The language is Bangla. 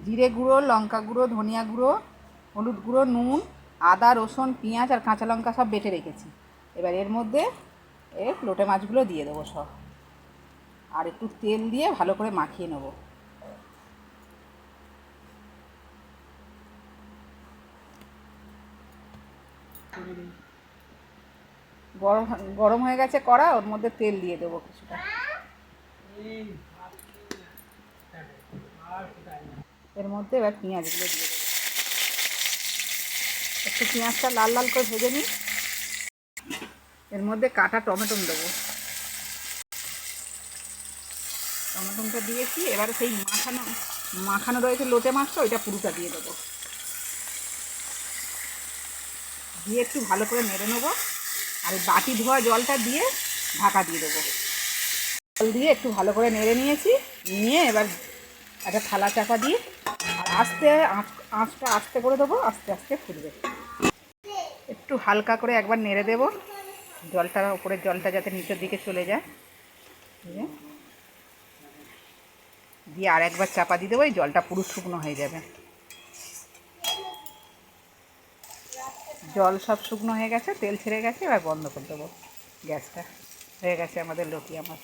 জিরে গুঁড়ো, লঙ্কা গুঁড়ো, ধনিয়া গুঁড়ো, হলুদ গুঁড়ো, নুন, আদা, রসুন, পেঁয়াজ আর কাঁচা লঙ্কা সব বেটে রেখেছি। এবার এর মধ্যে লোটে মাছগুলো দিয়ে দেবো সব, আর একটু তেল দিয়ে ভালো করে মাখিয়ে নেবো। গরম গরম হয়ে গেছে কড়া, ওর মধ্যে তেল দিয়ে দেবো কিছুটা। এর মধ্যে এবার পেঁয়াজগুলো দিয়ে দেবো। একটু পেঁয়াজটা লাল লাল করে ভেজে নিই। এর মধ্যে কাটা টমেটো দেবো। টমেটোটা দিয়েছি, এবারে সেই মাখানো রয়েছে লোটে মাছটা, ওইটা পুরোটা দিয়ে দেবো। দিয়ে একটু ভালো করে নেড়ে নেবো, আর বাটি ধোয়া জলটা দিয়ে ঢাকা দিয়ে দেবো। জল দিয়ে একটু ভালো করে নেড়ে নিয়েছি, নিয়ে এবার একটা থালা চাপা দিয়ে আর আঁচটা আস্তে করে দেবো, আস্তে আস্তে ফুটবে। একটু হালকা করে একবার নেড়ে দেবো, জলটা উপরের জলটা যাতে নিচের দিকে চলে যায়। দিয়ে আর একবার চাপা দিয়ে দেবো, এই জলটা পুরো শুকনো হয়ে যাবে। জল সব শুকনো হয়ে গেছে, তেল ছেড়ে গেছে, এবার বন্ধ করে দেবো গ্যাসটা। হয়ে গেছে আমাদের লটিয়া মাছ।